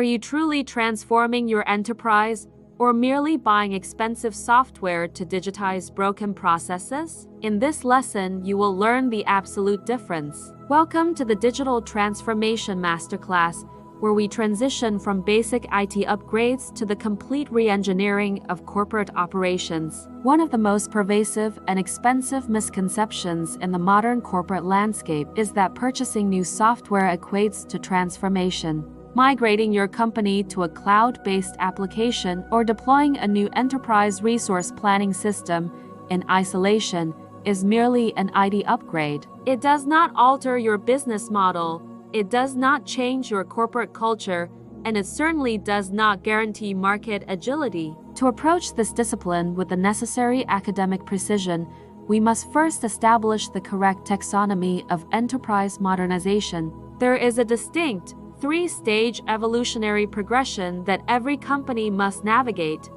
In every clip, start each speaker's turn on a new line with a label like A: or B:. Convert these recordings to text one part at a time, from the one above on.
A: Are you truly transforming your enterprise or merely buying expensive software to digitize broken processes? In this lesson, you will learn the absolute difference. Welcome to the Digital Transformation Masterclass, where we transition from basic IT upgrades to the complete re-engineering of corporate operations. One of the most pervasive and expensive misconceptions in the modern corporate landscape is that purchasing new software equates to transformation. Migrating your company to a cloud-based application or deploying a new enterprise resource planning system in isolation is merely an IT upgrade. It does not alter your business model, it does not change your corporate culture, and it certainly does not guarantee market agility. To approach this discipline with the necessary academic precision, we must first establish the correct taxonomy of enterprise modernization. There is a distinct three-stage evolutionary progression that every company must navigate: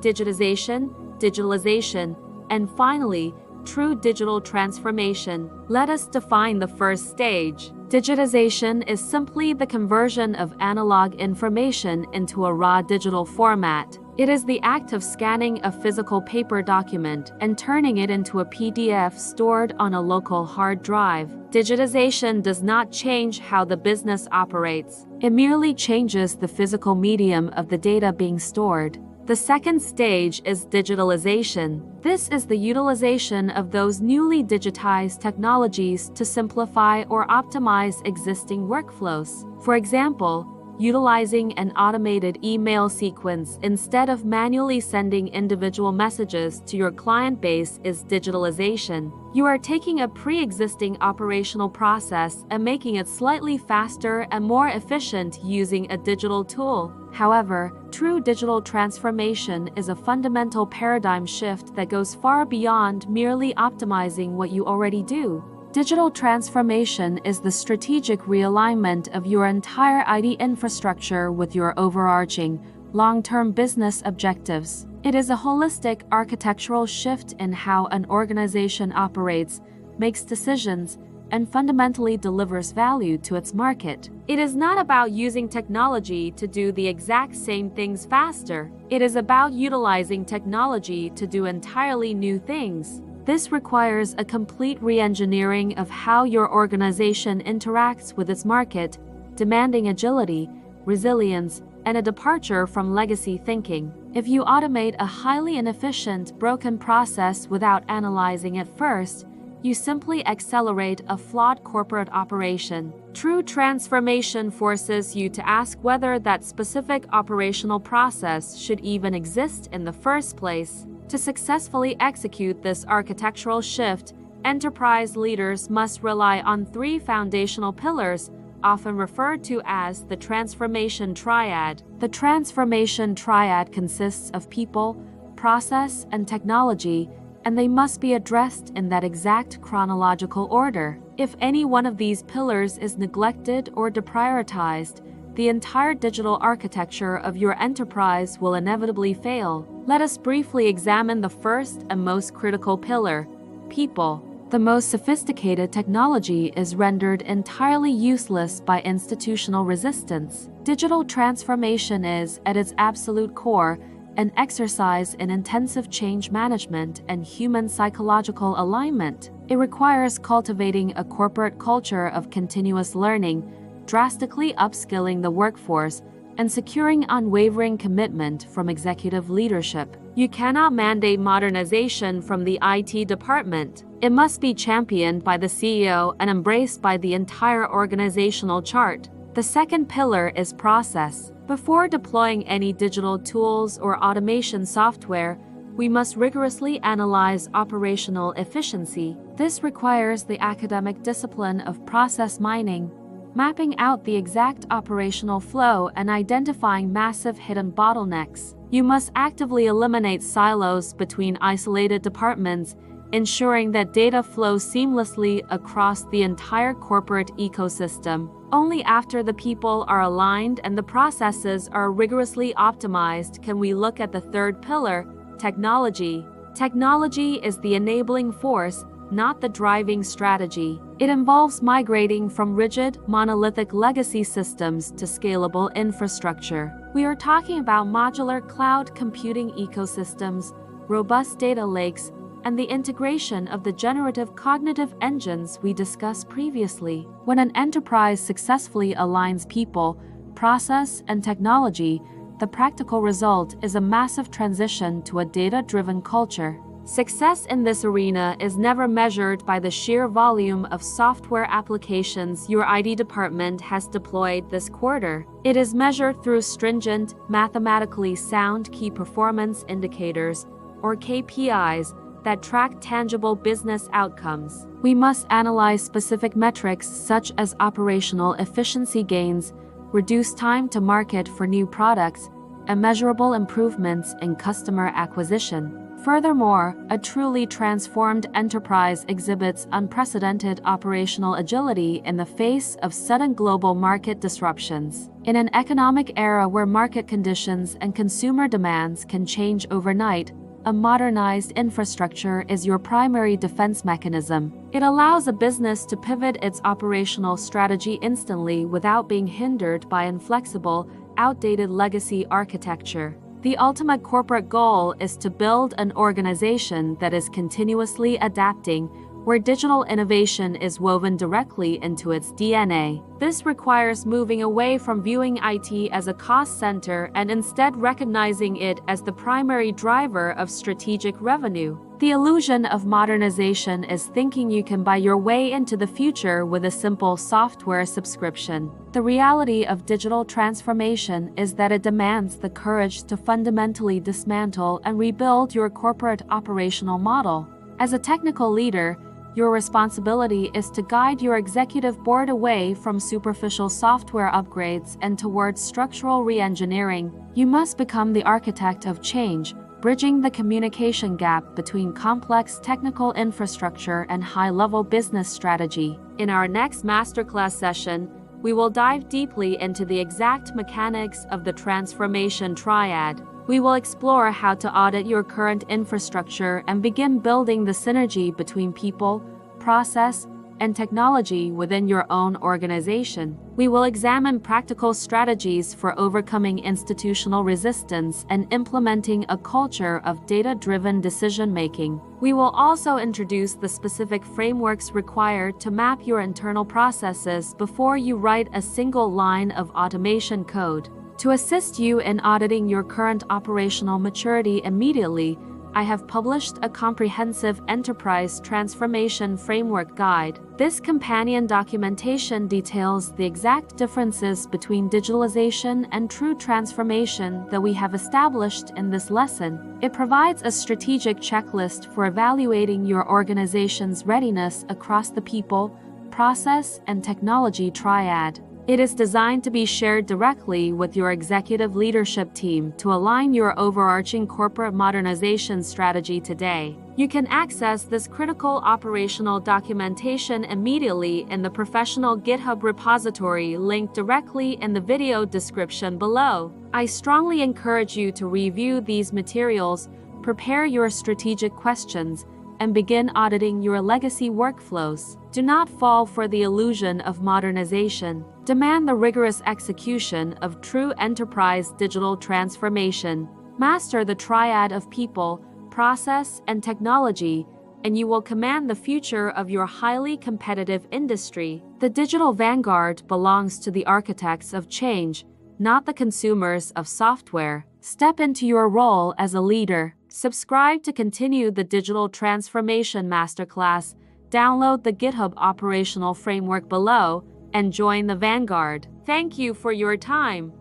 A: digitization, digitalization, and finally, true digital transformation. Let us define the first stage. Digitization is simply the conversion of analog information into a raw digital format. It is the act of scanning a physical paper document and turning it into a PDF stored on a local hard drive. Digitization does not change how the business operates. It merely changes the physical medium of the data being stored. The second stage is digitalization. This is the utilization of those newly digitized technologies to simplify or optimize existing workflows. For example, utilizing an automated email sequence instead of manually sending individual messages to your client base is digitalization. You are taking a pre-existing operational process and making it slightly faster and more efficient using a digital tool. However, true digital transformation is a fundamental paradigm shift that goes far beyond merely optimizing what you already do. Digital transformation is the strategic realignment of your entire IT infrastructure with your overarching, long-term business objectives. It is a holistic architectural shift in how an organization operates, makes decisions, and fundamentally delivers value to its market. It is not about using technology to do the exact same things faster. It is about utilizing technology to do entirely new things. This requires a complete re-engineering of how your organization interacts with its market, demanding agility, resilience, and a departure from legacy thinking. If you automate a highly inefficient, broken process without analyzing it first, you simply accelerate a flawed corporate operation. True transformation forces you to ask whether that specific operational process should even exist in the first place. To successfully execute this architectural shift, enterprise leaders must rely on three foundational pillars, often referred to as the transformation triad. The transformation triad consists of people, process, and technology, and they must be addressed in that exact chronological order. If any one of these pillars is neglected or deprioritized, the entire digital architecture of your enterprise will inevitably fail. Let us briefly examine the first and most critical pillar: people. The most sophisticated technology is rendered entirely useless by institutional resistance. Digital transformation is, at its absolute core, an exercise in intensive change management and human psychological alignment. It requires cultivating a corporate culture of continuous learning, drastically upskilling the workforce, and securing unwavering commitment from executive leadership. You cannot mandate modernization from the IT department. It must be championed by the CEO and embraced by the entire organizational chart. The second pillar is process. Before deploying any digital tools or automation software, we must rigorously analyze operational efficiency. This requires the academic discipline of process mining, mapping out the exact operational flow and identifying massive hidden bottlenecks. You must actively eliminate silos between isolated departments, ensuring that data flows seamlessly across the entire corporate ecosystem. Only after the people are aligned and the processes are rigorously optimized can we look at the third pillar: technology. Technology is the enabling force, not the driving strategy. It involves migrating from rigid, monolithic legacy systems to scalable infrastructure. We are talking about modular cloud computing ecosystems, robust data lakes, and the integration of the generative cognitive engines we discussed previously. When an enterprise successfully aligns people, process, and technology, the practical result is a massive transition to a data-driven culture. Success in this arena is never measured by the sheer volume of software applications your IT department has deployed this quarter. It is measured through stringent, mathematically sound key performance indicators, or KPIs, that track tangible business outcomes. We must analyze specific metrics such as operational efficiency gains, reduced time to market for new products, and measurable improvements in customer acquisition. Furthermore, a truly transformed enterprise exhibits unprecedented operational agility in the face of sudden global market disruptions. In an economic era where market conditions and consumer demands can change overnight, a modernized infrastructure is your primary defense mechanism. It allows a business to pivot its operational strategy instantly without being hindered by inflexible, outdated legacy architecture. The ultimate corporate goal is to build an organization that is continuously adapting, where digital innovation is woven directly into its DNA. This requires moving away from viewing IT as a cost center and instead recognizing it as the primary driver of strategic revenue. The illusion of modernization is thinking you can buy your way into the future with a simple software subscription. The reality of digital transformation is that it demands the courage to fundamentally dismantle and rebuild your corporate operational model. As a technical leader, your responsibility is to guide your executive board away from superficial software upgrades and towards structural reengineering. You must become the architect of change, bridging the communication gap between complex technical infrastructure and high-level business strategy. In our next masterclass session, we will dive deeply into the exact mechanics of the transformation triad. We will explore how to audit your current infrastructure and begin building the synergy between people, process, and technology within your own organization. We will examine practical strategies for overcoming institutional resistance and implementing a culture of data-driven decision-making. We will also introduce the specific frameworks required to map your internal processes before you write a single line of automation code. To assist you in auditing your current operational maturity immediately, I have published a comprehensive enterprise transformation framework guide. This companion documentation details the exact differences between digitalization and true transformation that we have established in this lesson. It provides a strategic checklist for evaluating your organization's readiness across the people, process, and technology triad. It is designed to be shared directly with your executive leadership team to align your overarching corporate modernization strategy today. You can access this critical operational documentation immediately in the professional GitHub repository linked directly in the video description below. I strongly encourage you to review these materials, prepare your strategic questions, and begin auditing your legacy workflows. Do not fall for the illusion of modernization. Demand the rigorous execution of true enterprise digital transformation. Master the triad of people, process, and technology, and you will command the future of your highly competitive industry. The digital vanguard belongs to the architects of change, not the consumers of software. Step into your role as a leader. Subscribe to continue the digital transformation masterclass, download the GitHub operational framework below, and join the Vanguard. Thank you for your time.